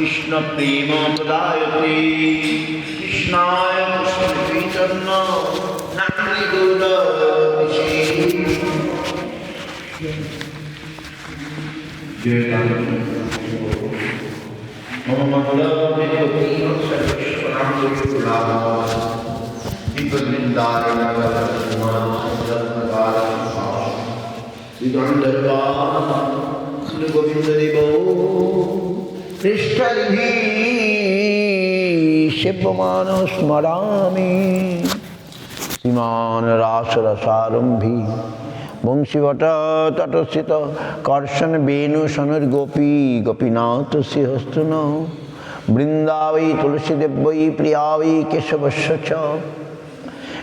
কৃষ্ণ প্রেম প্রদায়তে কৃষ্ণায় কৃষ্ণ চৈতন্য নামে গৌরবশী। গোবিন্দ দেব পৃষ্ঠরিভি শিবমান স্মরামি শ্রীমান রাসরসারম্ভী বংশীবট তটস্থিত কর্ষণ বেণু সনুর গোপী গোপীনাথ শ্রীহস্তুন বৃন্দাবৈ তুলসীদেব্যৈ প্রিয়াবৈ কেশবস্য চ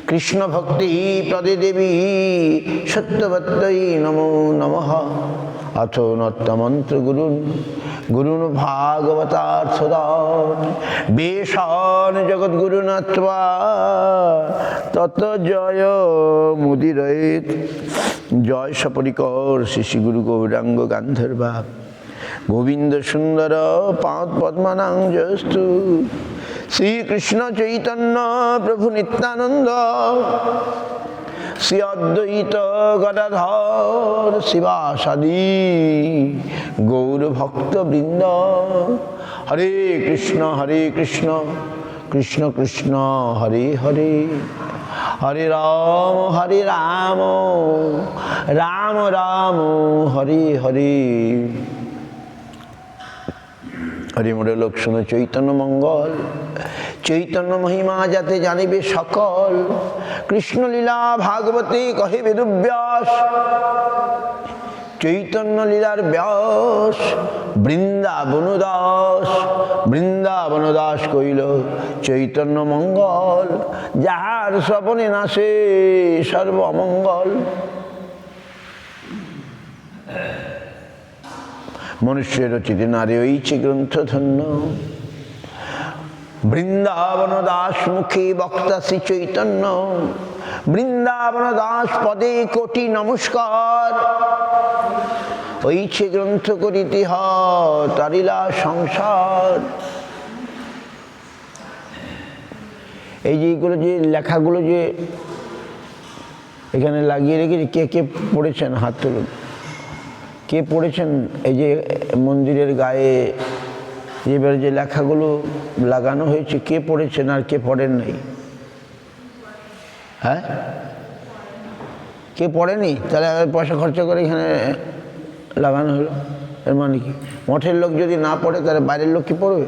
কৃষ্ণ ভক্তি প্রদে দেবী সত্যবত্যৈ নমো নমঃ। অথ নত্যমন্ত্র গুরুন গুরুন ভাগবতার্থদান বেশান জগদ্গুরু নত্বা তত জয় মুদিরয়েত। জয় সপরিকর শ্রী শ্রী গুরু গৌরাঙ্গ গান্ধর্বা গোবিন্দ সুন্দর পাদ পদ্মানাঙ্গস্তু শ্রীকৃষ্ণ চৈতন্য প্রভু নিত্যানন্দ শ্রী অদ্বৈত গদাধর শিবাসাদি গৌর ভক্ত বৃন্দ। হরে কৃষ্ণ কৃষ্ণ কৃষ্ণ হরে হরে হরে রাম রাম রাম হরে হরে। হরি মোরে লোক শুনো চৈতন্য মঙ্গল চৈতন্য মহিমা যাতে জানিবে সকল। কৃষ্ণ লীলা ভাগবতী কহে বেদব্যাস চৈতন্য লীলার ব্যাস বৃন্দাবন দাস কইল চৈতন্য মঙ্গল যাহার স্বপনে নাশে সর্ব অমঙ্গল। মনুষ্যের রচিত নারী ঐচি গ্রন্থ ধন্য বৃন্দাবন দাস মুখে বক্তা শ্রী চৈতন্য বৃন্দাবন দাস পদে কোটি নমস্কার। ঐচি গ্রন্থ করিতে তারিলা সংসার। এই যে এইগুলো যে লেখাগুলো যে এখানে লাগিয়ে রেখেছি কে কে পড়েছেন হাত তুলুন। কে পড়েছেন? এই যে মন্দিরের গায়ে এবারে যে লেখাগুলো লাগানো হয়েছে কে পড়েছেন আর কে পড়েন নাই? হ্যাঁ, কে পড়েনি? তাহলে পয়সা খরচা করে এখানে লাগানো হলো, এর মানে কি? মঠের লোক যদি না পড়ে তাহলে বাইরের লোক কি পড়বে?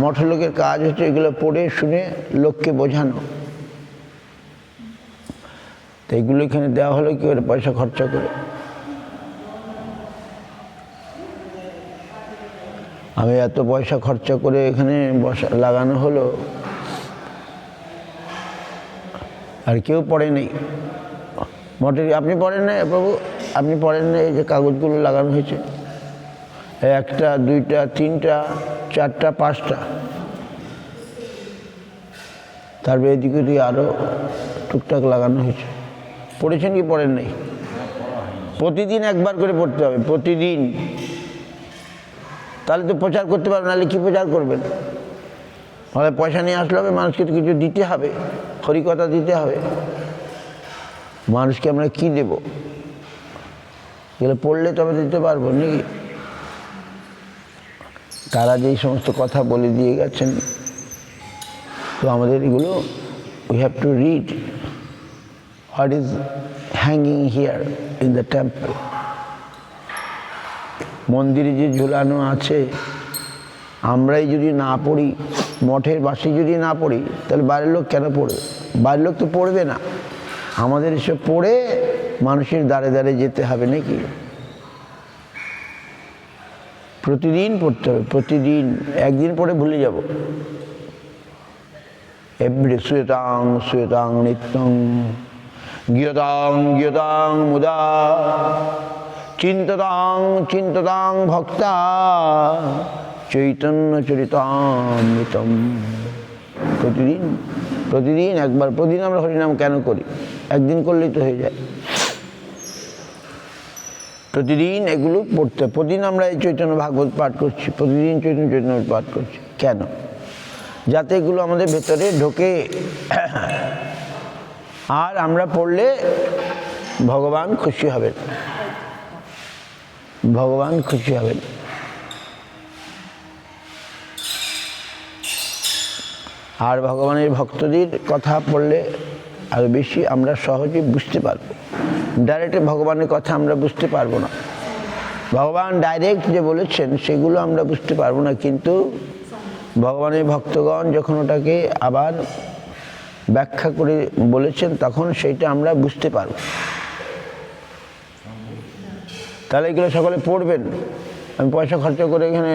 মঠের লোকের কাজ হচ্ছে এগুলো পড়ে শুনে লোককে বোঝানো। তো এইগুলো এখানে দেওয়া হলো কি করে? পয়সা খরচা করে। আমি এত পয়সা খরচা করে এখানে লাগানো হলো আর কেউ পড়ে নেই। মঠের আপনি পড়েন না প্রভু? আপনি পড়েন না? এই যে কাগজগুলো লাগানো হয়েছে, একটা দুইটা তিনটা চারটা পাঁচটা, তারপরে এদিকে ওদিকে আরও টুকটাক লাগানো হয়েছে। পড়েছেন কি পড়েন নাই? প্রতিদিন একবার করে পড়তে হবে, প্রতিদিন। তাহলে তো প্রচার করতে পারবেন, নাহলে কী প্রচার করবেন? তাহলে পয়সা নিয়ে আসলে হবে, মানুষকে তো কিছু দিতে হবে, হরিকথা দিতে হবে। মানুষকে আমরা কি দেব? এগুলো পড়লে তবে দিতে পারবো নাকি? তারা যেই সমস্ত কথা বলে দিয়ে গেছেন, তো আমাদের এগুলো we have to read what is hanging here in the temple. মন্দিরে যে ঝুলানো আছে, আমরাই যদি না পড়ি, মঠের বাসী যদি না পড়ি, তাহলে বাইরের লোক কেন পড়বে? বাইরের লোক তো পড়বে না। আমাদের এসব পড়ে মানুষের দ্বারে দ্বারে যেতে হবে নাকি? প্রতিদিন পড়তে হবে, প্রতিদিন। একদিন পড়ে ভুলে যাব। এভরি শ্রুতাং নিত্যং গীয়তাং মুদা চিন্ততাং ভক্তা চৈতন্য চরিতামৃতম। প্রতিদিন একবার। প্রতিদিন আমরা হরিনাম কেন করি? একদিন করলেই তো হয়ে যায়। প্রতিদিন এগুলো পড়তে, প্রতিদিন আমরা এই চৈতন্য ভাগবত পাঠ করছি, প্রতিদিন চৈতন্য চৈতন্য পাঠ করছি। কেন? যাতে এগুলো আমাদের ভেতরে ঢোকে, আর আমরা পড়লে ভগবান খুশি হবেন, ভগবান খুশি হবেন। আর ভগবানের ভক্তদের কথা পড়লে আরও বেশি আমরা সহজে বুঝতে পারবো। ডাইরেক্ট ভগবানের কথা আমরা বুঝতে পারবো না, ভগবান ডাইরেক্ট যে বলেছেন সেগুলো আমরা বুঝতে পারবো না, কিন্তু ভগবানের ভক্তগণ যখন ওটাকে আবার ব্যাখ্যা করে বলেছেন তখন সেইটা আমরা বুঝতে পারব। তাহলে এগুলো সকলে পড়বেন। আমি পয়সা খরচা করে এখানে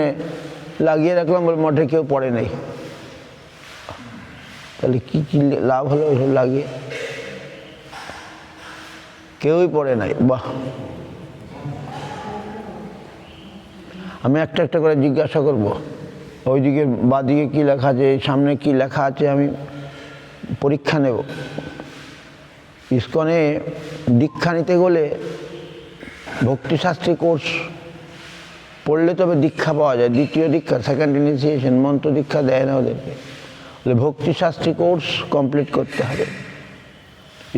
লাগিয়ে রাখলাম, বলে মঠে কেউ পড়ে নেই, তাহলে কী কী লাভ হলো ওইসব লাগিয়ে? কেউই পড়ে নাই। বাহ! আমি একটা একটা করে জিজ্ঞাসা করব, ওইদিকে বাদিকে কী লেখা আছে, সামনে কী লেখা আছে, আমি পরীক্ষা নেব। ইস্কনে দীক্ষা নিতে গেলে ভক্তিশাস্ত্রী কোর্স পড়লে তবে দীক্ষা পাওয়া যায়, দ্বিতীয় দীক্ষা, সেকেন্ড ইনিশিয়েশন, মন্ত্র দীক্ষা দেয় না ওদেরকে। বলে ভক্তিশাস্ত্রী কোর্স কমপ্লিট করতে হবে।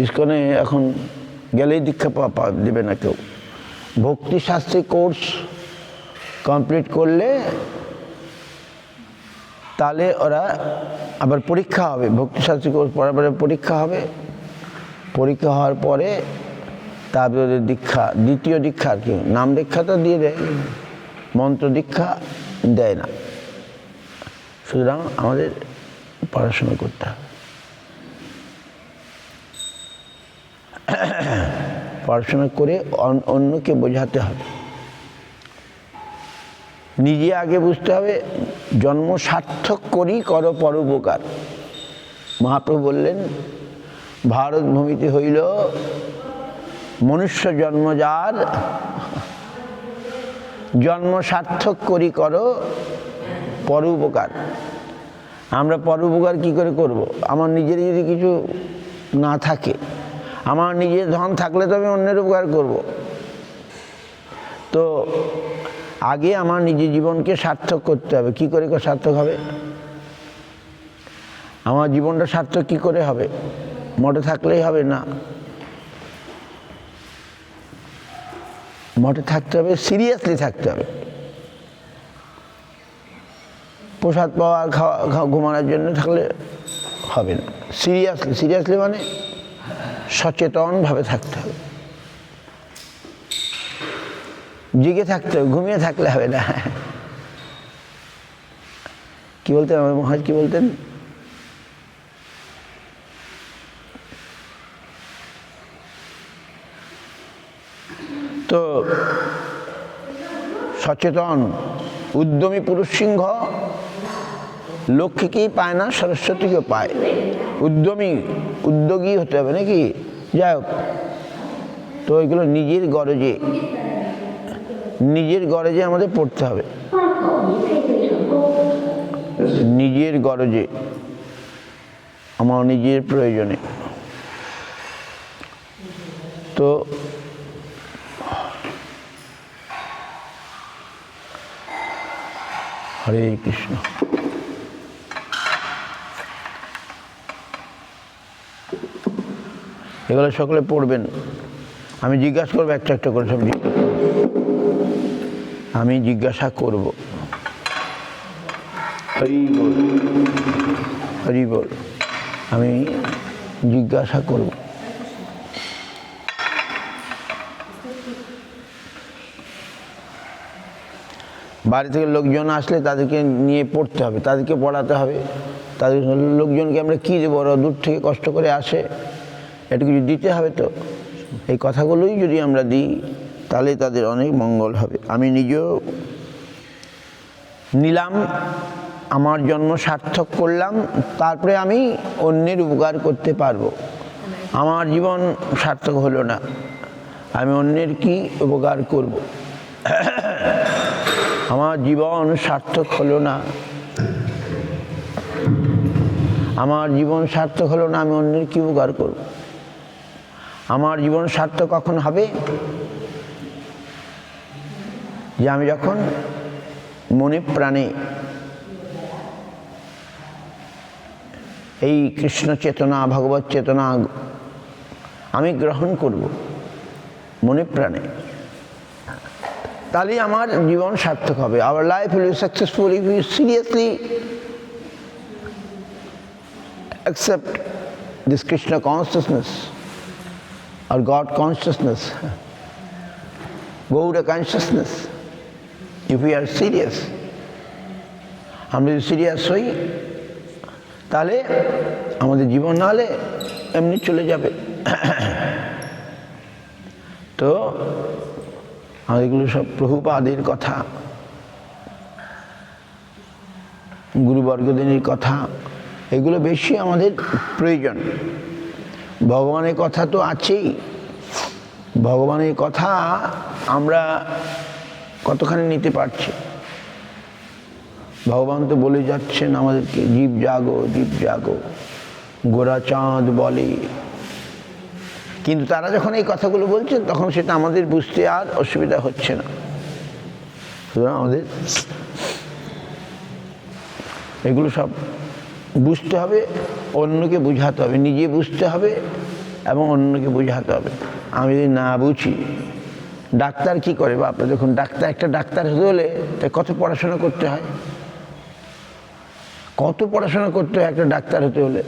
ইস্কনে এখন গেলেই দীক্ষা দেবে না কেউ। ভক্তিশাস্ত্রী কোর্স কমপ্লিট করলে তাহলে ওরা আবার পরীক্ষা হবে, ভক্তিশাস্ত্রী কোর্স পড়ার পরে পরীক্ষা হবে, পরীক্ষা হওয়ার পরে তারপরে ওদের দীক্ষা, দ্বিতীয় দীক্ষা আর কি, নাম দীক্ষা তো দিয়ে দেয়, মন্ত্র দীক্ষা দেয় না। সুতরাং আমাদের পড়াশোনা করতে হবে, পড়াশোনা করে অন্যকে বোঝাতে হবে, নিজে আগে বুঝতে হবে। জন্ম সার্থক করি করো পরোপকার। মহাপ্রভু বললেন, ভারত ভূমিতে হইল মনুষ্য জন্ম যার, জন্ম সার্থক করি করো পরোপকার। আমরা পরোপকার কী করে করব? আমার নিজের যদি কিছু না থাকে, আমার নিজের ধন থাকলে তবে অন্যের উপকার করব। তো আগে আমার নিজের জীবনকে সার্থক করতে হবে। কি করে সার্থক হবে? আমার জীবনটা সার্থক কি করে হবে? মঠে থাকলেই হবে না, মঠে থাকতে হবে, সিরিয়াসলি থাকতে হবে। প্রসাদ পাওয়া আর খাওয়া ঘুমানোর জন্য থাকলে হবে না। সিরিয়াসলি মানে সচেতনভাবে থাকতে হবে, জেগে থাকতে হবে, ঘুমিয়ে থাকলে হবে না। কি বলতেন আমার মহারাজ, কি বলতেন? তো সচেতন উদ্যমী পুরুষ সিংহ লক্ষ্মীকেই পায় না, সরস্বতীকেও পায়। উদ্যোগী হতে হবে নাকি? যাই হোক, তো এগুলো নিজের গরজে আমাদের পড়তে হবে, নিজের গরজে, আমার নিজের প্রয়োজনে। তো হরে কৃষ্ণ। এগুলো সকলে পড়বেন। আমি জিজ্ঞাসা করবো একটা একটা করে, সব আমি জিজ্ঞাসা করব। হরি বল, হরি বল। আমি জিজ্ঞাসা করব। বাড়ি থেকে লোকজন আসলে তাদেরকে নিয়ে পড়তে হবে, তাদেরকে পড়াতে হবে। তাদের লোকজনকে আমরা কী দেবো? ওরা দূর থেকে কষ্ট করে আসে, একটু কিছু দিতে হবে। তো এই কথাগুলোই যদি আমরা দিই তাহলে তাদের অনেক মঙ্গল হবে। আমি নিজেও নিলাম, আমার জন্ম সার্থক করলাম, তারপরে আমি অন্যের উপকার করতে পারবো। আমার জীবন সার্থক হলো না, আমি অন্যের কি উপকার করব? আমার জীবন সার্থক হলো না, আমার জীবন সার্থক হলো না, আমি অন্যের কি উপকার করব? আমার জীবন সার্থক কখন হবে? যে আমি যখন মনে প্রাণে এই কৃষ্ণ চেতনা, ভগবত চেতনা আমি গ্রহণ করব মনে প্রাণে, তাহলে আমার জীবন সার্থক হবে। Our life will be successful if you seriously accept this Krishna consciousness or God consciousness, Gauda consciousness. If we are serious, আমরা যদি সিরিয়াস হই তাহলে আমাদের জীবন নাহলে এমনি চলে যাবে। তো এগুলো সব প্রভুপাদের কথা, গুরুবর্গদিনীর কথা, এগুলো বেশি আমাদের প্রয়োজন। ভগবানের কথা তো আছেই, ভগবানের কথা আমরা কতখানি নিতে পারছি। ভগবান তো বলে যাচ্ছেন আমাদেরকে, জীব জাগো, জীব জাগো, গোরা চাঁদ বলে। কিন্তু তারা যখন এই কথাগুলো বলছেন তখন সেটা আমাদের বুঝতে আর অসুবিধা হচ্ছে না। সুতরাং আমাদের এগুলো সব বুঝতে হবে, অন্যকে বুঝাতে হবে, নিজে বুঝতে হবে এবং অন্যকে বুঝাতে হবে। আমি যদি না বুঝি, ডাক্তার কি করে বাপরে, দেখুন ডাক্তার, একটা ডাক্তার হতে হলে তাই কত পড়াশোনা করতে হয়, কত পড়াশোনা করতে হয় একটা ডাক্তার হতে হলে।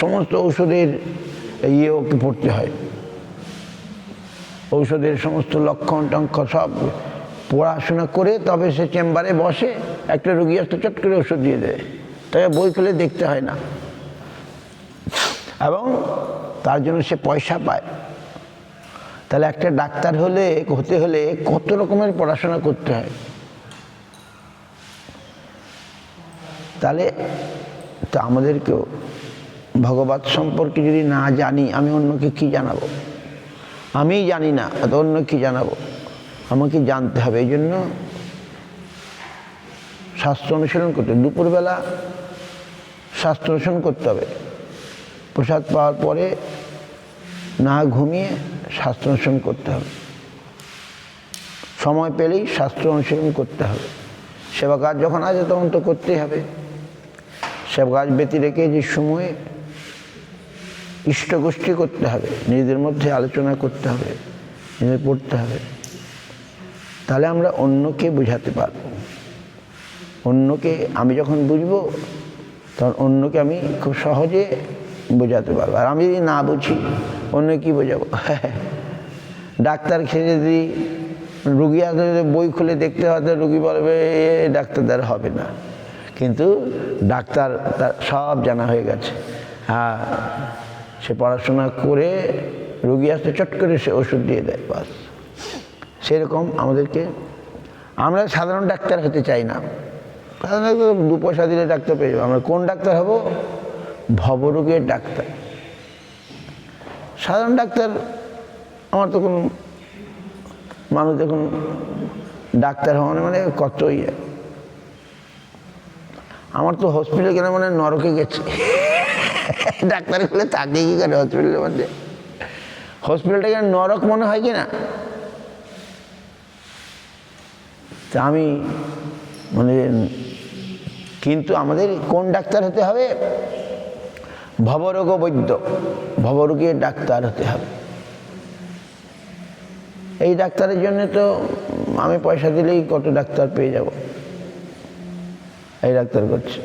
সমস্ত ঔষধের ওকে পড়তে হয়, ঔষধের সমস্ত লক্ষণ টঙ্ক সব পড়াশোনা করে তবে সে চেম্বারে বসে, একটা রুগী আসতে চট করে ওষুধ দিয়ে দেয়, তাকে বই খুলে দেখতে হয় না, এবং তার জন্য সে পয়সা পায়। তাহলে একটা ডাক্তার হতে হলে কত রকমের পড়াশোনা করতে হয়। তাহলে তো আমাদেরকেও ভগবত সম্পর্কে যদি না জানি, আমি অন্যকে কি জানাবো? আমি জানি না, তো অন্য কি জানাবো? আমাকে জানতে হবে। এই জন্য শাস্ত্র অনুশীলন করতে, দুপুরবেলা শাস্ত্র অনুশীলন করতে হবে। প্রসাদ পাওয়ার পরে না ঘুমিয়ে শাস্ত্র অনুশীলন করতে হবে, সময় পেলেই শাস্ত্র অনুশীলন করতে হবে। সেবা কাজ যখন আছে তখন তো করতেই হবে। সেবা কাজ ব্যতী রেখে যে সময়ে ইষ্টগোষ্ঠী করতে হবে, নিজেদের মধ্যে আলোচনা করতে হবে, নিজেদের পড়তে হবে, তাহলে আমরা অন্যকে বোঝাতে পারব। অন্যকে আমি যখন বুঝবো তখন অন্যকে আমি খুব সহজে বোঝাতে পারবো। আর আমি যদি না বুঝি, অন্য কি বোঝাবো? ডাক্তার খেয়ে যদি রুগী আসলে যদি বই খুলে দেখতে হয়, রুগী বলবে ডাক্তার দ্বারা হবে না। কিন্তু ডাক্তার তার সব জানা হয়ে গেছে, হ্যাঁ, সে পড়াশোনা করে রুগী আসতে চট করে সে ওষুধ দিয়ে দেয়, বাস। সেরকম আমাদেরকে, আমরা সাধারণ ডাক্তার হতে চাই না। সাধারণত 2 পয়সা দিলে ডাক্তার পেয়ে যাবো। আমরা কোন ডাক্তার হব? ভবরোগের ডাক্তার। সাধারণ ডাক্তার আমার তো কোনো মানুষ দেখুন ডাক্তার হওয়ার মানে কত ইয়ে। আমার তো হসপিটালে গেলে মানে নরকে গেছে। ডাক্তার হলে থাকে কি করে হসপিটালের মধ্যে? হসপিটালটাকে নরক মনে হয় কি না? তা আমি মানে, কিন্তু আমাদের কোন ডাক্তার হতে হবে? ভবরোগ বৈদ্য, ভবরোগের ডাক্তার হতে হবে। এই ডাক্তারের জন্য তো আমি পয়সা দিলেই কত ডাক্তার পেয়ে যাব। এই ডাক্তার করছে,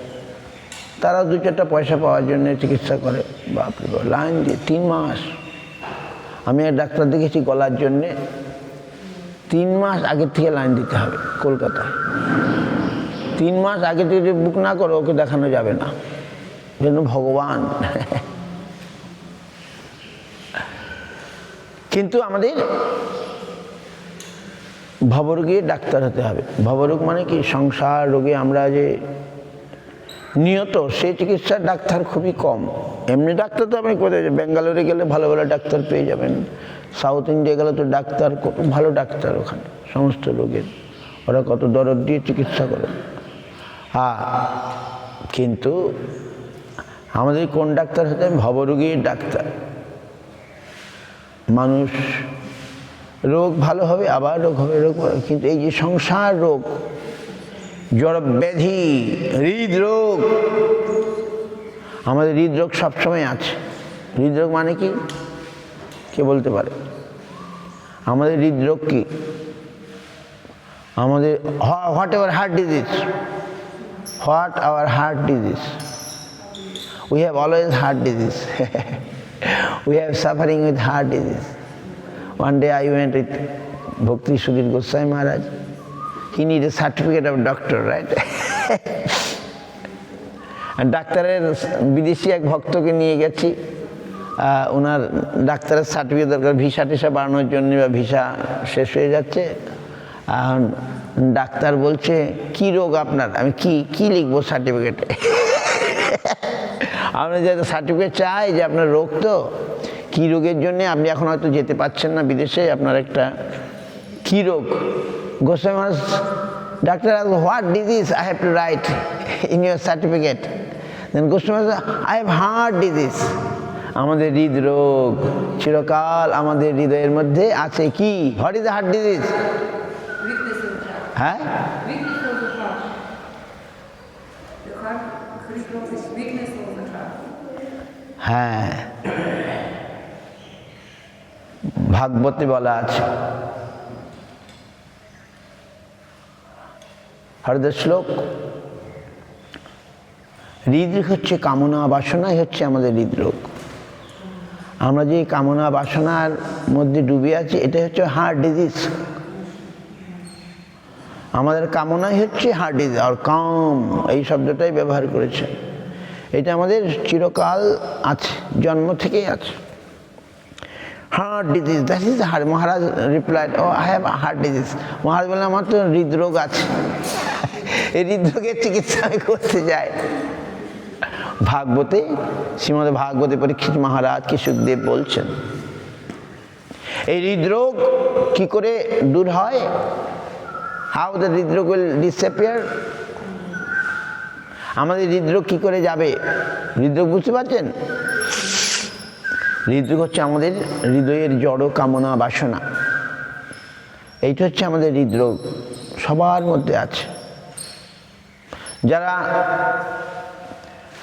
তারা 2-4টা পয়সা পাওয়ার জন্য চিকিৎসা করে। বাপরে বাপ, লাইন দিয়ে 3 মাস। আমি এক ডাক্তার দেখেছি গলার জন্যে 3 মাস আগের থেকে লাইন দিতে হবে কলকাতায়। 3 মাস আগে থেকে যদি বুক না করো, ওকে দেখানো যাবে না। যেন ভগবান। কিন্তু আমাদের ভবরোগে ডাক্তার হতে হবে। ভবরোগ মানে কি? সংসার রোগে আমরা যে নিয়ত, সেই চিকিৎসার ডাক্তার খুবই কম। এমনি ডাক্তার তো আপনি কোথায়, ব্যাঙ্গালোরে গেলে ভালো ভালো ডাক্তার পেয়ে যাবেন, সাউথ ইন্ডিয়া গেলে তো ডাক্তার, কত ভালো ডাক্তার ওখানে সমস্ত রোগের, ওরা কত দরদ দিয়ে চিকিৎসা করে। হ্যাঁ, কিন্তু আমাদের কোন ডাক্তার হতে হবে? ভবরোগীর ডাক্তার। মানুষ রোগ ভালো হবে, আবার রোগ হবে, রোগ হবে। কিন্তু এই যে সংসার রোগ, জড় ব্যাধি, হৃদরোগ, আমাদের হৃদরোগ সবসময় আছে। হৃদরোগ মানে কি, কে বলতে পারে? আমাদের হৃদরোগ কি? আমাদের what hour heart disease, what hour heart disease, we have always heart disease. We have suffering with heart disease. One day I went with Bhakti Sudhir Goswami Maharaj. He needed a certificate of doctor, right? ডাক্তারের বিদেশি এক ভক্তকে নিয়ে গেছি, ওনার ডাক্তারের certificate দরকার, visa টিসা বাড়ানোর জন্য, বা ভিসা শেষ হয়ে যাচ্ছে। এখন ডাক্তার বলছে কি রোগ আপনার? আমি কি লিখবো সার্টিফিকেটে? আপনি যে সার্টিফিকেট চাই যে আপনার রোগ, তো কী রোগের জন্যে আপনি এখন হয়তো যেতে পারছেন না বিদেশে, আপনার একটা কী রোগ? Goswami Maharaj, doctor, what disease I have to write in your certificate? Then Goswami Maharaj, I have heart disease. আমাদের হৃদরোগ চিরকাল আমাদের হৃদয়ের মধ্যে আছে। কি? What is the heart disease? হ্যাঁ, হ্যাঁ, ভাগবতে বলা আছে, হৃদয় শ্লোক, হৃদরোগ হচ্ছে কামনা বাসনাই হচ্ছে আমাদের হৃদরোগ। আমরা যে কামনা বাসনার মধ্যে ডুবে আছি, এটা হচ্ছে হার্ট ডিজিজ। আমাদের কামনাই হচ্ছে হার্ট ডিজিজ। আর কাম এই শব্দটাই ব্যবহার করেছে। এটা আমাদের চিরকাল আছে, জন্ম থেকেই আছে। Heart disease, that is heart. Maharaj replied, oh I have heart disease. Maharaj বললেন, আমার তো হৃদরোগ আছে। এই হৃদরোগের চিকিৎসা আমি করতে যাই। ভাগবতে, শ্রীমদ ভাগবতে পরীক্ষিত মহারাজ কি সুখদেব বলছেন, এই হৃদরোগ কি করে দূর হয়? হাউ দ্য হৃদরোগ উইল ডিসঅ্যাপিয়ার? আমাদের হৃদরোগ কি করে যাবে? হৃদরোগ বুঝতে পারছেন? হৃদরোগ হচ্ছে আমাদের হৃদয়ের জড় কামনা বাসনা। এইটা হচ্ছে আমাদের হৃদরোগ, সবার মধ্যে আছে। যারা,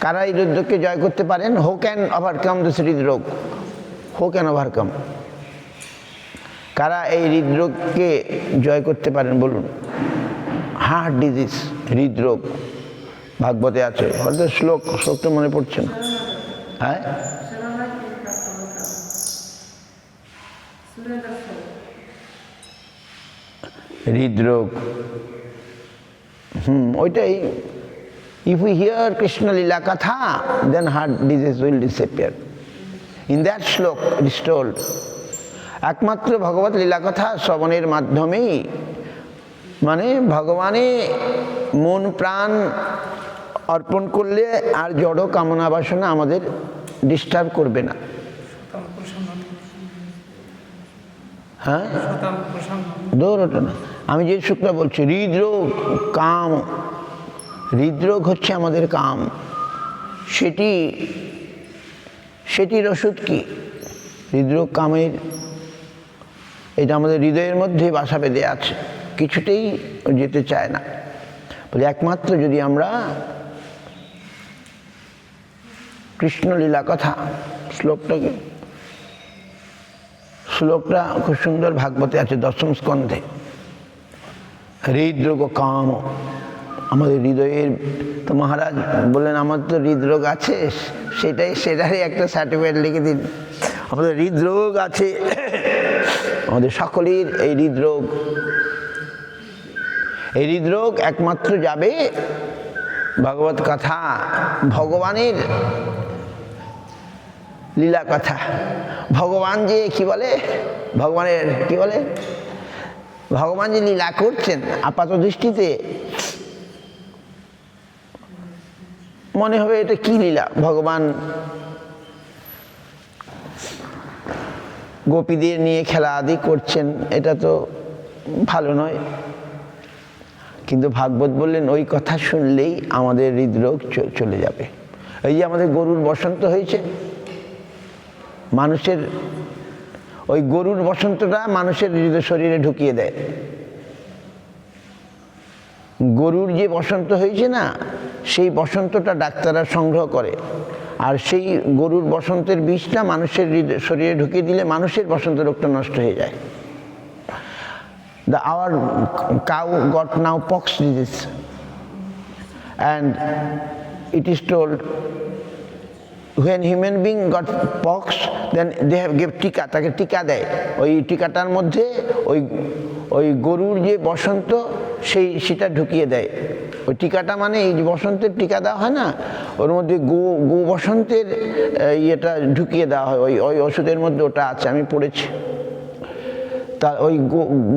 কারা এই হৃদরোগকে জয় করতে পারেন? হু ক্যান ওভারকাম দিস হৃদরোগ? Who can overcome? কারা এই হৃদরোগকে জয় করতে পারেন বলুন? হার্ট ডিজিজ, হৃদরোগ, ভাগবতে আছে। হয়তো শ্লোকটা মনে পড়ছে না। হ্যাঁ, হৃদরোগ, ওইটাই। If we hear Krishna Lila Katha, then heart disease will disappear. In that শ্লোক it is told, একমাত্র ভগবত লীলা কথা শ্রবণের মাধ্যমেই, মানে ভগবানে মন প্রাণ অর্পণ করলে আর জড় কামনা বাসনা আমাদের ডিস্টার্ব করবে না। হ্যাঁ, দৌড়টা না, আমি যে সুখটা বলছি, হৃদরোগ কাম, হৃদরোগ হচ্ছে আমাদের কাম। সেটির ওষুধ কি? হৃদরোগ কামের, এটা আমাদের হৃদয়ের মধ্যে বাসা বেঁধে আছে, কিছুতেই যেতে চায় না। বলে একমাত্র যদি আমরা কৃষ্ণ লীলা কথা, শ্লোকটা খুব সুন্দর ভাগবতে আছে, দশম স্কন্ধে। হৃদরোগ কাম, আমাদের হৃদয়ের, তো মহারাজ বললেন আমার তো হৃদরোগ আছে, সেটারই একটা সার্টিফিকেট লিখে দিন। আমাদের হৃদরোগ আছে, আমাদের সকলের এই হৃদরোগ। এই হৃদরোগ একমাত্র যাবে ভগবত কথা, ভগবানের লীলা কথা। ভগবান যে কি বলে, ভগবানের কি বলে, ভগবান যে লীলা করছেন আপাত দৃষ্টিতে মনে হবে এটা কি লীলা, ভগবান গোপীদের নিয়ে খেলা আদি করছেন, এটা তো ভালো নয়। কিন্তু ভাগবত বললেন ওই কথা শুনলেই আমাদের হৃদরোগ চলে যাবে। এই যে আমাদের গরুর বসন্ত হয়েছে, মানুষের ওই গরুর বসন্তটা মানুষের শরীরে ঢুকিয়ে দেয়। গরুর যে বসন্ত হয়েছে না, সেই বসন্তটা ডাক্তাররা সংগ্রহ করে, আর সেই গরুর বসন্তের বিষটা মানুষের শরীরে ঢুকিয়ে দিলে মানুষের বসন্ত রোগটা নষ্ট হয়ে যায়। Our cow got now pox disease, and it is told when human being got pox, then they have give টিকা, তাকে টিকা দেয়। ওই টিকাটার মধ্যে ওই গরুর যে বসন্ত সেটা ঢুকিয়ে দেয়। ওই টিকাটা মানে এই যে বসন্তের টিকা দেওয়া হয় না, ওর মধ্যে গো বসন্তের ইয়েটা ঢুকিয়ে দেওয়া হয়। ওই ওষুধের মধ্যে ওটা আছে, আমি পড়েছি। তা ওই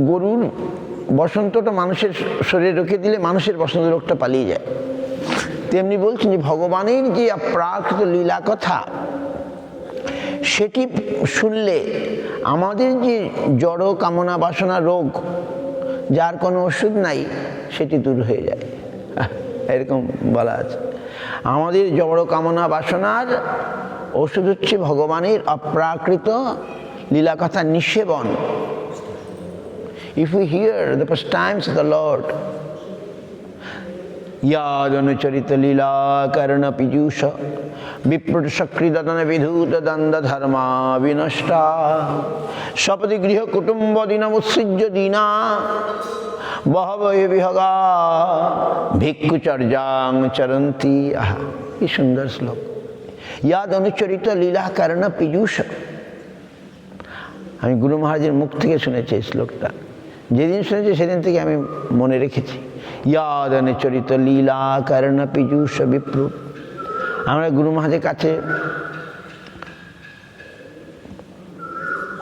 গরুর বসন্তটা মানুষের শরীরে ঢুকিয়ে দিলে মানুষের বসন্ত রোগটা পালিয়ে যায়। তেমনি বলছেন যে ভগবানের যে অপ্রাকৃত লীলা কথা, সেটি শুনলে আমাদের যে জড় কামনা বাসনা রোগ, যার কোনো ওষুধ নাই, সেটি দূর হয়ে যায়। এরকম বলা আছে, আমাদের জড় কামনা বাসনার ওষুধ হচ্ছে ভগবানের অপ্রাকৃত লীলা কথা নিষেবন। If we hear the pastimes of the Lord, याद अनुचरित लीला कर्ण पीयूष विप्रुट सक्रीदन विधूत दंड धर्मा विनष्टा सपदि गृह कुटुंब दिनमुत्सृज्य दीना बहवये विहगा भिक्षुचर्यां चरन्ति। आहा, কি সুন্দর শ্লোক। याद अनुचरित लीला कर्ण पीयूष, আমি গুরু মহারাজের মুখ থেকে শুনেছি এই শ্লোকটা। যেদিন শুনেছি সেদিন থেকে আমি মনে রেখেছি। याद अनुचरित লীলা কর্ণ পীযূষ বিপ্রু। আমরা গুরু মহারাজের কাছে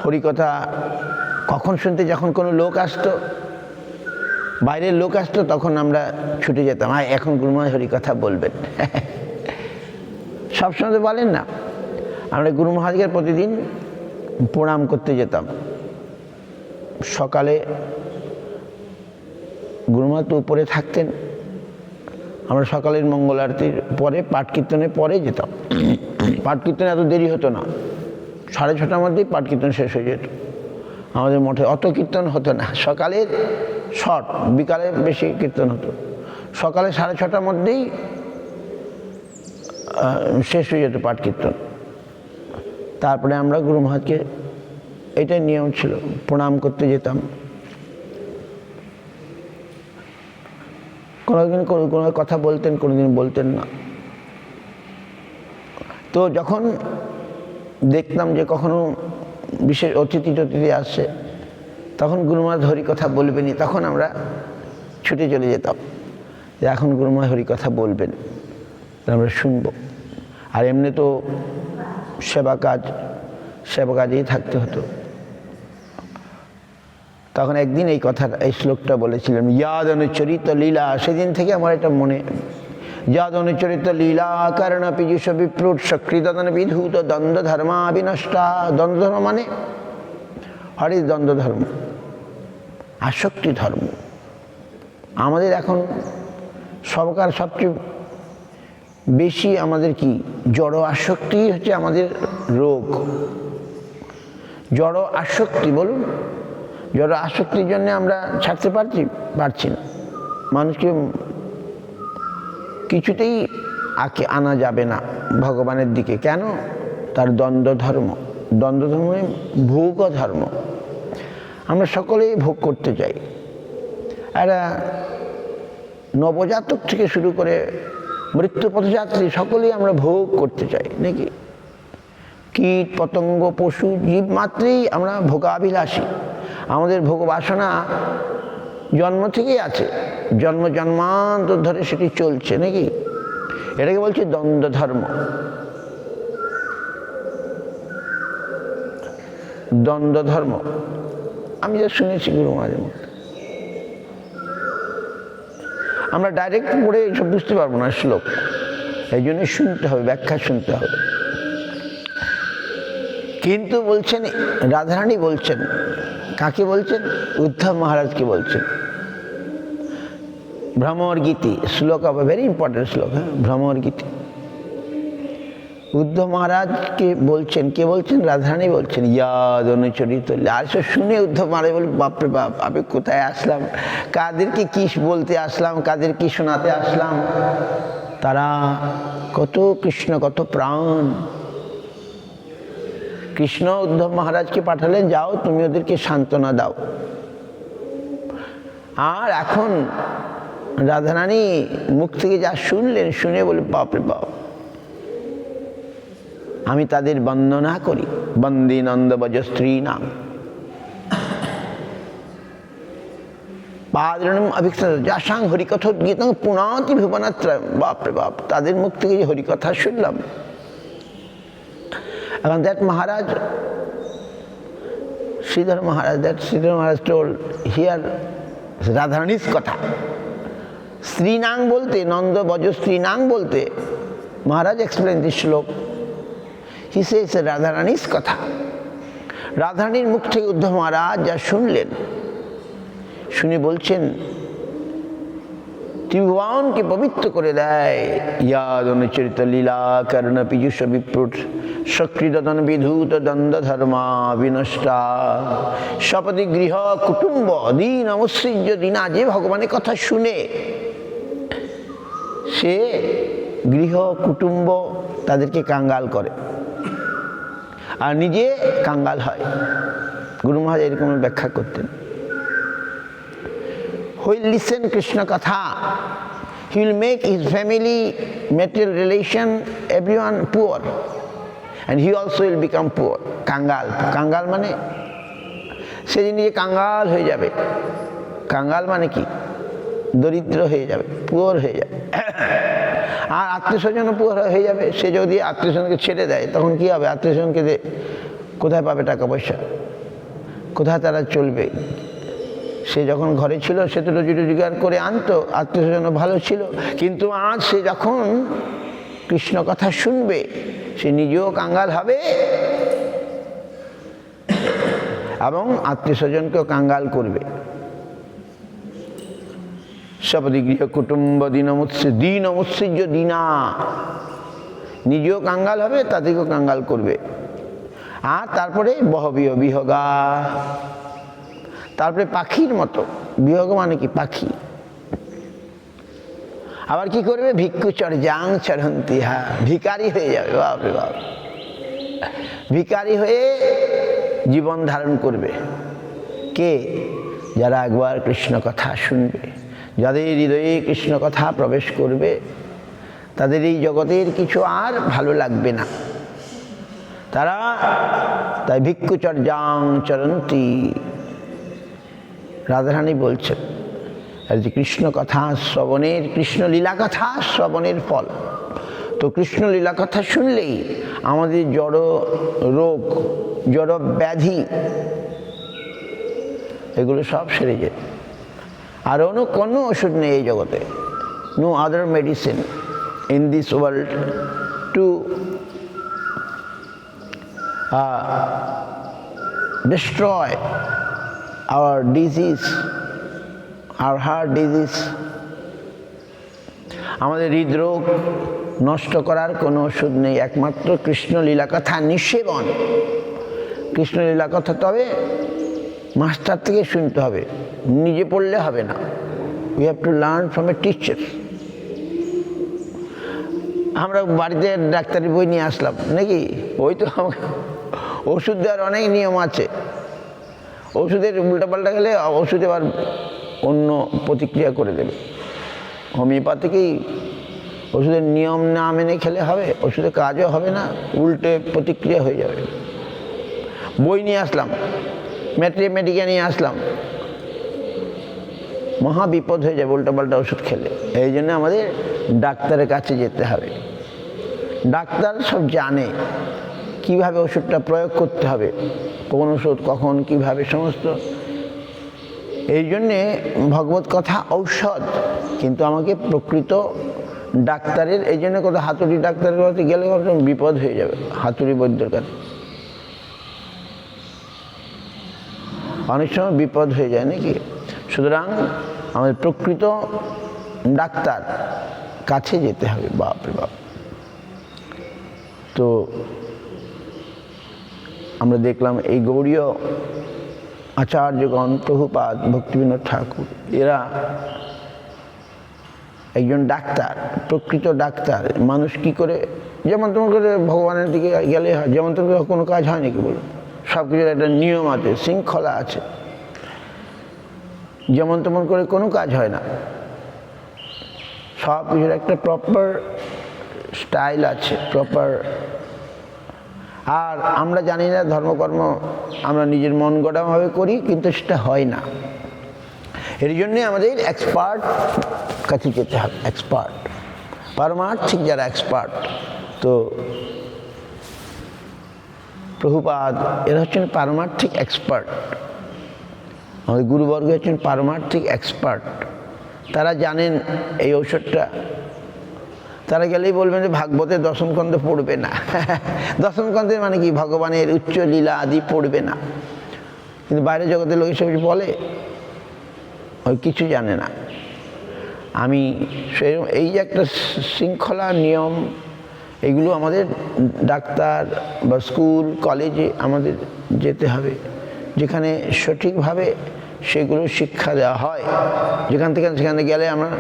হরিকথা কখন শুনতে, যখন কোনো লোক আসতো, বাইরের লোক আসতো, তখন আমরা ছুটে যেতাম, এখন গুরু মহারাজ হরিকথা বলবেন। সবসময় তো বলেন না। আমরা গুরু মহারাজকে প্রতিদিন প্রণাম করতে যেতাম। সকালে গুরু মহারাজ তো উপরে থাকতেন, আমরা সকালের মঙ্গল আরতির পরে পাঠ কীর্তনের পরে যেতাম। পাঠ কীর্তনে এত দেরি হতো না, 6:30টার মধ্যেই পাঠ কীর্তন শেষ হয়ে যেত। আমাদের মঠে অত কীর্তন হতো না, সকালের শর্ট, বিকালে বেশি কীর্তন হতো। সকালে 6:30টার মধ্যেই শেষ হয়ে যেত পাঠ কীর্তন। তারপরে আমরা গুরু মহারাজকে, এটাই নিয়ম ছিল, প্রণাম করতে যেতাম। কোনোদিন কোনো কথা বলতেন, কোনোদিন বলতেন না। তো যখন দেখতাম যে কখনো বিশেষ অতিথি আসছে, তখন গুরু মহারাজ হরি কথা বলবেনই, তখন আমরা ছুটে চলে যেতাম যে এখন গুরু মহারাজ হরি কথা বলবেন, আমরা শুনব। আর এমনি তো সেবা কাজেই থাকতে হতো। তখন একদিন এই শ্লোকটা বলেছিলেন, याद अनुचरित লীলা। সেদিন থেকে আমার এটা মনে, याद अनुचरित লীলা কর্ণ পীযূষ বিপ্রুট সক্রীদন বিধূত দ্বন্দ্ব ধর্মা বিনষ্টা। দ্বন্দ্ব ধর্ম মানে হরি দ্বন্দ্ব ধর্ম, আসক্তি ধর্ম। আমাদের এখন সবচেয়ে বেশি আমাদের কি জড় আসক্তি হচ্ছে আমাদের রোগ। জড় আসক্তি, বলুন, জড় আসক্তির জন্য আমরা ছাড়তে পারছি না। মানুষকে কিছুতেই আনা যাবে না ভগবানের দিকে। কেন? তার দ্বন্দ্ব ধর্ম। দ্বন্দ্ব ধর্ম মানে ভোগ ধর্ম। আমরা সকলেই ভোগ করতে চাই। একটা নবজাতক থেকে শুরু করে মৃত্যু পথযাত্রী সকলেই আমরা ভোগ করতে চাই, নাকি? কীট পতঙ্গ পশু জীব মাত্রেই আমরা ভোগাবিলাসী। আমাদের ভোগ বাসনা জন্ম থেকেই আছে, জন্মান্তর ধরে সেটি চলছে, নাকি? এটাকে বলছে দ্বন্দ্ব ধর্ম। দ্বন্দ্ব ধর্ম আমি যা শুনেছি গুরু মহারাজের মুখে। আমরা ডাইরেক্ট পড়ে এসব বুঝতে পারবো না শ্লোক, এই জন্য শুনতে হবে, ব্যাখ্যা শুনতে হবে। কিন্তু বলছেন, রাধারানী বলছেন, কাকে বলছেন? উদ্ধব মহারাজকে বলছেন। ভ্রমর গীতি শ্লোক, ভেরি ইম্পর্টেন্ট শ্লোক, হ্যাঁ, ভ্রমর গীতি। উদ্ধব মহারাজকে বলছেন, কে বলছেন? রাধারানী বলছেন, ইয়াদ অনুচরিত। আর সব শুনে উদ্ধব মহারাজ বলে, বাপরে বাপ, আমি কোথায় আসলাম, কাদেরকে কি বলতে আসলাম, কাদের কি শোনাতে আসলাম। তারা কত কৃষ্ণ, কত প্রাণ। কৃষ্ণ উদ্ধব মহারাজকে পাঠালেন, যাও তুমি ওদেরকে সান্ত্বনা দাও। আর এখন রাধারানী মুখ থেকে যা শুনলেন, শুনে বলে, বাপরে বাপ, আমি তাদের বন্দনা করি। বন্দে নন্দব্রজ স্ত্রী নাম পাদরণম অভিক্ষত যাসাং হরিকথোদ্গীতং পুনাতি ভুবনত্রয়ম। বাপরে বাপ, তাদের মুখ থেকে যে হরিকথা শুনলাম। এখন that Maharaj, Shridhar Maharaj told here রাধারানীর কথা। স্ত্রীনাং বলতে, নন্দ ব্রজ স্ত্রীনাং বলতে, মহারাজ এক্সপ্লেন দিস শ্লোক। He says রাধারানীর কথা। রাধারানীর মুখ থেকে উদ্ধব মহারাজ যা শুনলেন, শুনে বলছেন, ত্রিভুবনকে পবিত্র করে দেয়। ইয়াদ অনুচরিত লীলা কর্ণ পীযুষ বিপ্রুট সক্রিয়তন বিধূত দ্বন্দ্ব ধর্মা বিনষ্টা সপতি গৃহ কুটুম্ব দীন অমসৃজ্য দীনা। যে ভগবানের কথা শুনে সে গৃহ কুটুম্ব তাদেরকে কাঙ্গাল করে আর নিজে কাঙ্গাল হয়। গুরু মহারাজ এরকম ব্যাখ্যা করতেন। Who will listen Krishna Katha, he will make his family, material relation, everyone poor, and he also will become poor. কাঙ্গাল, কাঙ্গাল মানে সে নিজে কাঙ্গাল হয়ে যাবে। কাঙ্গাল মানে কি? দরিদ্র হয়ে যাবে, পুয়ার হয়ে যাবে। আর আত্মীয় স্বজনও পুয়ার হয়ে যাবে। সে যদি আত্মীয় স্বজনকে ছেড়ে দেয়, তখন কি হবে? আত্মীয় স্বজনকে কোথায় পাবে টাকা পয়সা? কোথায় তারা চলবে? সে যখন ঘরে ছিল সে তো রুজি রোজগার করে আনতো, আত্মীয় স্বজনও ভালো ছিল। কিন্তু আজ সে যখন কৃষ্ণ কথা শুনবে, সে নিজেও কাঙ্গাল হবে এবং আত্মীয় স্বজনকেও কাঙ্গাল করবে। সপদি গৃহ কুটুম্ব দীন অমুৎসৃজ্য দীনা, নিজেও কাঙ্গাল হবে, তাদেরকেও কাঙ্গাল করবে। আর তারপরে বহবিহ বিহগা, তারপরে পাখির মতো। বিহগ মানে কি? পাখি। আবার কি করবে? ভিক্ষু চর্যাং চরন্তি, হা, ভিকারি হয়ে যাবে। বাপরে বাপ, ভিকারি হয়ে জীবন ধারণ করবে। কে? যারা একবার কৃষ্ণ কথা শুনবে, যাদের হৃদয়ে কৃষ্ণ কথা প্রবেশ করবে, তাদের এই জগতের কিছু আর ভালো লাগবে না। তারা তাই ভিক্ষু চর্যাং চরন্তি। রাধারানী বলছেন যে কৃষ্ণ কথা শ্রবণের, কৃষ্ণ লীলা কথা শ্রবণের ফল। তো কৃষ্ণ লীলা কথা শুনলেই আমাদের জড় রোগ, জড় ব্যাধি, এগুলো সব সেরে যায়। আর অন্য কোনো ওষুধ নেই এই জগতে। No other medicine in this world to destroy our disease, our heart disease. আমাদের হৃদরোগ নষ্ট করার কোনো ওষুধ নেই, একমাত্র কৃষ্ণ লীলা কথা নিঃসেবন। কৃষ্ণ লীলা কথা তবে মাস্টার থেকে শুনতে হবে, নিজে পড়লে হবে না। We have to learn from a teacher. আমরা বাড়িতে ডাক্তারি বই নিয়ে আসলাম নাকি? ওই তো ওষুধ দেওয়ার অনেক নিয়ম আছে। ওষুধের উল্টাপাল্টা গেলে ওষুধ এবার অন্য প্রতিক্রিয়া করে দেবে। হোমিওপ্যাথিকেই ওষুধের নিয়ম না মেনে খেলে হবে, ওষুধের কাজও হবে না, উল্টে প্রতিক্রিয়া হয়ে যাবে। বই নিয়ে আসলাম, ম্যাথমেটিকা নিয়ে আসলাম, মহা বিপদ হয়ে যাবে উল্টাপাল্টা ওষুধ খেলে। এই জন্য আমাদের ডাক্তারের কাছে যেতে হবে। ডাক্তার সব জানে কিভাবে ওষুধটা প্রয়োগ করতে হবে, কোন ওষুধ কখন কিভাবে সমস্ত। এই জন্যে ভগবত কথা ঔষধ, কিন্তু আমাকে প্রকৃত ডাক্তারের, এই জন্য কোথাও হাতুড়ি ডাক্তারের কাছে গেলে বিপদ হয়ে যাবে। হাতুড়ি বৈদ্যের কাছে অনেক সময় বিপদ হয়ে যায় নাকি? সুতরাং আমাদের প্রকৃত ডাক্তার কাছে যেতে হবে। বাপরে বাপ। তো তো আমরা দেখলাম এই গৌড়ীয় আচার্যগণ, প্রভুপাদ, ভক্তিবিনোদ ঠাকুর, এরা একজন ডাক্তার, প্রকৃত ডাক্তার। মানুষ কি করে যেমন তেমন করে ভগবানের দিকে গেলে হয়, যেমন তেমন করে কোনো কাজ হয় নাকি বলুন? সব কিছুর একটা নিয়ম আছে, শৃঙ্খলা আছে। যেমন তেমন করে কোনো কাজ হয় না, সব কিছুর একটা প্রপার স্টাইল আছে, প্রপার। আর আমরা জানি না ধর্মকর্ম আমরা নিজের মন গড়াভাবে করি, কিন্তু সেটা হয় না। এর জন্যে আমাদের এক্সপার্ট কাছে যেতে হবে, এক্সপার্ট, পারমার্থিক যারা এক্সপার্ট। তো প্রভুপাদ এরা হচ্ছেন পারমার্থিক এক্সপার্ট, আমাদের গুরুবর্গ হচ্ছেন পারমার্থিক এক্সপার্ট। তারা জানেন এই ঔষধটা, তারা গেলেই বলবেন যে ভাগবতের দশম স্কন্ধ পড়বে না। দশম স্কন্ধের মানে কি? ভগবানের উচ্চ লীলা আদি পড়বে না। কিন্তু বাইরের জগতের লোক এসব বলে, ওই কিছু জানে না। আমি সেরকম এই যে একটা শৃঙ্খলা নিয়ম, এগুলো আমাদের ডাক্তার বা স্কুল কলেজে আমাদের যেতে হবে, যেখানে সঠিকভাবে সেগুলো শিক্ষা দেওয়া হয়। যেখান থেকে সেখানে গেলে আমরা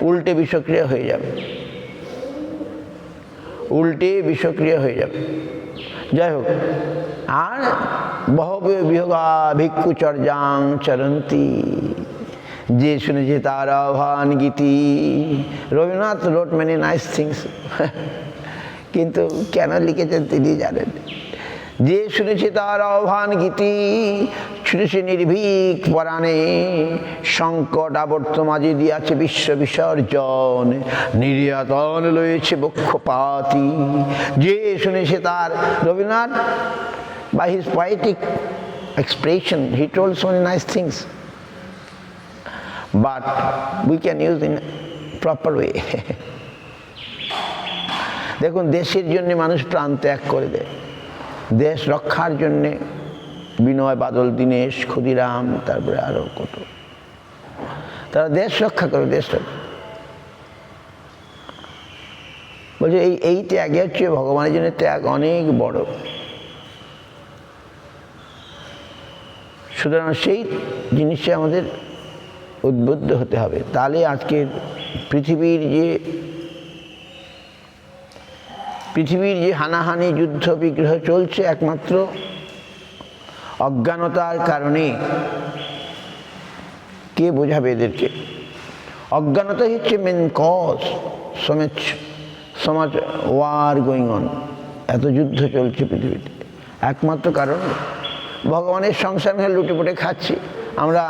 উল্টে বিষক্রিয়া হয়ে যাবে, উল্টে বিষক্রিয়া হয়ে যাবে। যাই হোক, আর বহবে বিহগা ভিক্ষুচর্যাং চরন্তি, যে শুনেছে তার আহ্বান গীতি। রবীন্দ্রনাথ রোট মেনি নাইস থিংস, কিন্তু কেন লিখেছেন তিনি জানেন। যে শুনেছে তার আহ্বান গীতি, ছুটেছে নির্ভীক পরাণে, সংকট আবর্ত মাঝে দিয়াছে বিশ্ব বিসর্জন, নির্যাতন লয়েছে বক্ষপাতি। যে শুনেছে তার, Rabindranath by his poetic expression he told so many nice things, but we can use in proper way. দেখুন, দেশের জন্য মানুষ প্রাণ ত্যাগ করে দেয়, দেশ রক্ষার জন্যে বিনয় বাদল, দীনেশ, ক্ষুদিরাম, তারপরে আরও কত, তারা দেশ রক্ষা করে, দেশ রক্ষা। বলছে এই ত্যাগের চেয়ে ভগবানের জন্য ত্যাগ অনেক বড়। সুতরাং সেই জিনিসে আমাদের উদ্বুদ্ধ হতে হবে। তাহলে আজকের পৃথিবীর যে হানাহানি, যুদ্ধ বিগ্রহ চলছে, একমাত্র অজ্ঞানতার কারণে। কে বোঝাবে এদেরকে? অজ্ঞানতা হচ্ছে মেন কজ। সমাজ ওয়ার গোয়িং অন, এত যুদ্ধ চলছে পৃথিবীতে, একমাত্র কারণ ভগবানের সংসার মেয়ে লুটেপুটে খাচ্ছি। আমরা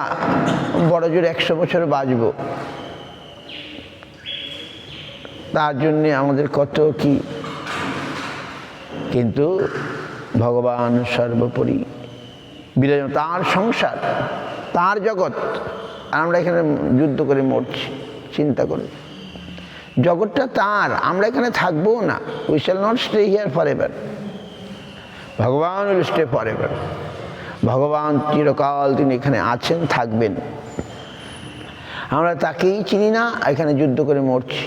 বড় জোর 100 বছর বাঁচব, তার জন্যে আমাদের কত কি। কিন্তু ভগবান সর্বোপরি বিরাজ, তার সংসার, তার জগৎ, আর আমরা এখানে যুদ্ধ করে মরছি। চিন্তা করে, জগৎটা তার, আমরা এখানে থাকবো না। We shall not stay here for ever, ভগবান উইল স্টে ফর এভার। ভগবান চিরকাল তিনি এখানে আছেন, থাকবেন। আমরা তাকেই চিনি না, এখানে যুদ্ধ করে মরছি।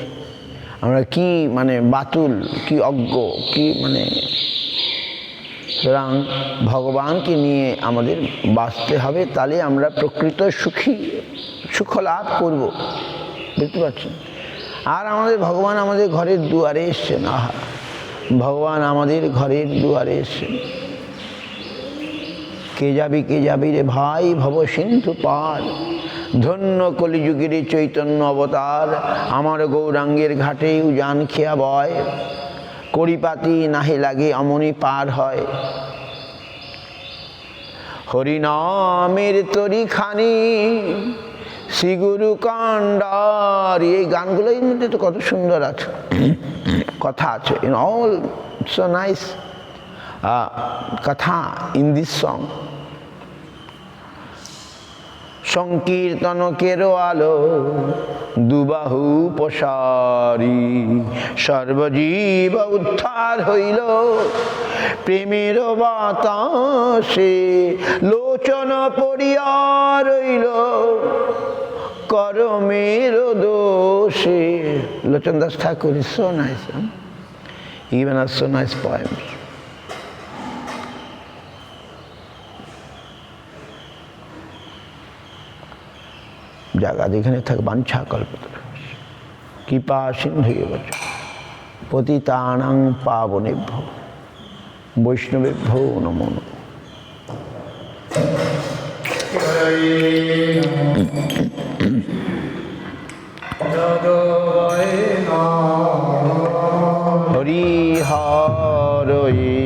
আমরা কি মানে বাতুল, কি অজ্ঞ, কি মানে। সুতরাং ভগবানকে নিয়ে আমাদের বাঁচতে হবে, তাহলে আমরা প্রকৃত সুখ লাভ করব, বুঝতে পারছেন? আর আমাদের ভগবান আমাদের ঘরের দুয়ারে এসছেন। আহা, ভগবান আমাদের ঘরের দুয়ারে এসছেন। কে যাবি রে ভাই ভব সিন্ধু পার, ধন্য কলিযুগের চৈতন্য অবতার। আমার গৌরাঙ্গের ঘাটে উজান খেয়া বয়, কড়িপাতি নাহি লাগে অমনি পার হয়। হরিনামের তরি খানি শ্রীগুরু কান্ডার। এই গানগুলোর মধ্যে তো কত সুন্দর আছে, কথা আছে, ইন অল সো নাইস কথা ইন দিস সং। সংকীর্তন কেরো আলো দুবাহু প্রসারী, সর্বজীব উদ্ধার হইল প্রেমের বাতাসে। লোচন পড়িয়া রইল করমের দোষে। Lochan Das Thakur, so nice. He given us so nice poems. জায়গা যেখানে থাকে বাঞ্ছা কল্পতরু কৃপা সিন্ধুয়ে বচ পতিতানাং পাবনেভ্যো বৈষ্ণবেভ্যো নমো নমঃ। হরি হরয়ে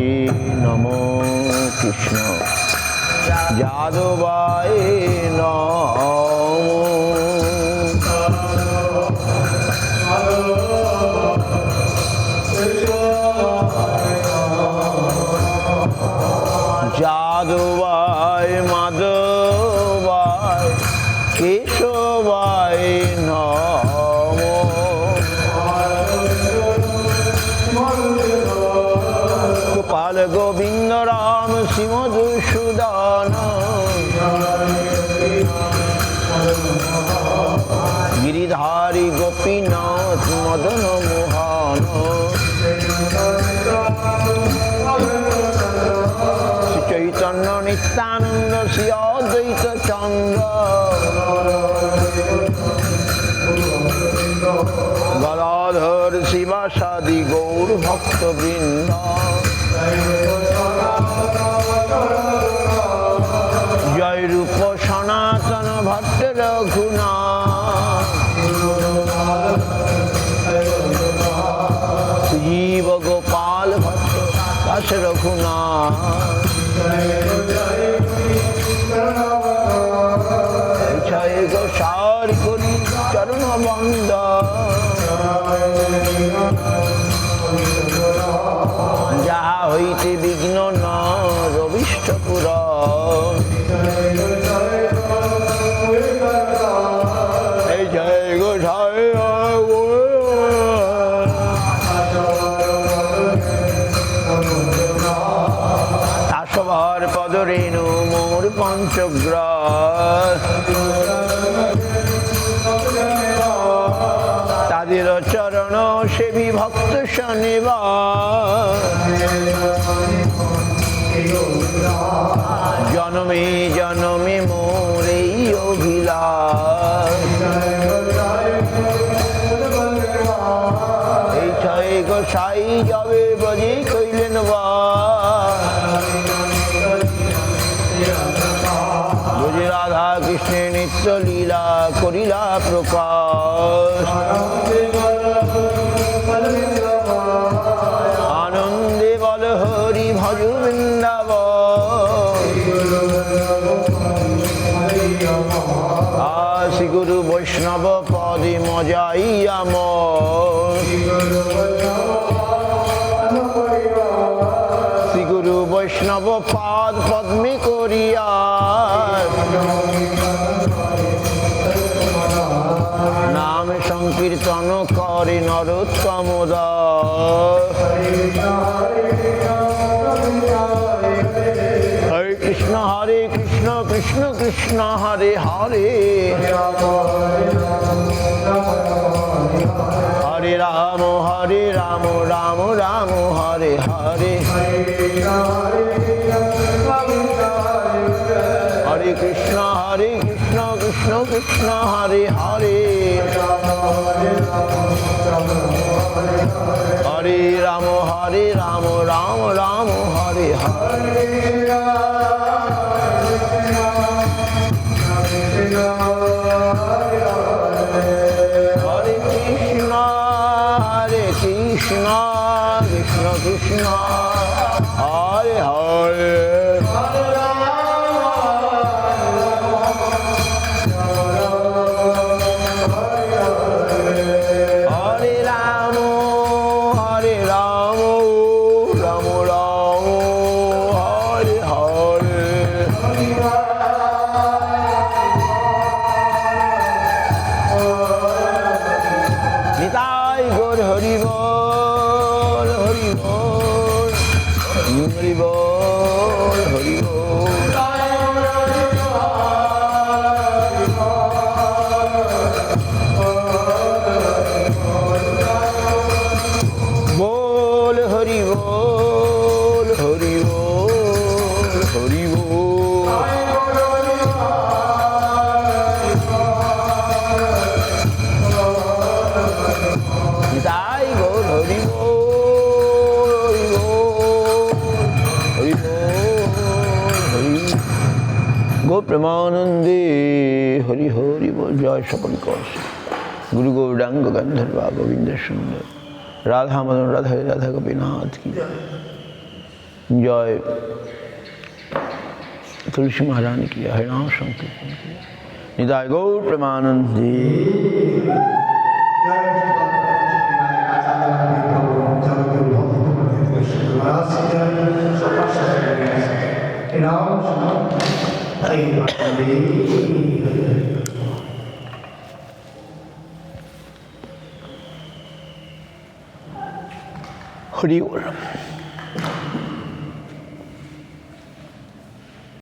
নমো কৃষ্ণ যাদবায় নমো যাদবায় মাধবায় কেশবায় নমো গোপাল গোবিন্দ রাম শ্রী মধুসূদন গিরিধারী গোপীনাথ মদন মোহন শ্রী চৈতন্য নিত্যানন্দ শ্রী অদ্বৈত চন্দ্র গদাধর শিবাসাদি গৌর ভক্তবৃন্দ জয় রূপ সনাতন ভট্ট রঘুনাথ জীব গোপাল ভট্ট দাস রঘুনাথ জয় গোসার করি চরণ বন্দ যাহা হইতে বিঘ্ন ন রবিষ্ঠ পুর জয় গোসাই দাসভর পদরেণু মোর পঞ্চগ্রাস তাদের চরণ সেবী ভক্ত শনিবার জনমে জনমে মোর এই অভিলাষ এই ছয় গোসাই যাবে বজি কইলেন বা বুঝি রাধা কৃষ্ণের নিত্য লীলা করিলা প্রকাশ আনন্দে বল হরি ভজ বৃন্দাব শ্রী গুরু বৈষ্ণব পদে মজাইয়াম শ্রী গুরু বৈষ্ণব পাদ পদ্মে করিয়া নাম সংকীর্তন করে নরোত্তম দাস হরে কৃষ্ণ কৃষ্ণ কৃষ্ণ হরে হরে হরে রাম রাম রাম হরে হরে হরে কৃষ্ণ কৃষ্ণ কৃষ্ণ হরে হরে হরে রাম রাম রাম হরে হরে হরে কৃষ্ণ কৃষ্ণ কৃষ্ণ হরে হরে गो प्रेमानंदे हरि हरि बोल। जय सकल कौश गुरु गौरांग गंधर्वा गोविंद सुंदर राधा मदन राधा राधा गोपीनाथ की जय। तुलसी महारानी की हरिनाम संकीर्तन की निताय गौर प्रेमानंदे। हरि बोल।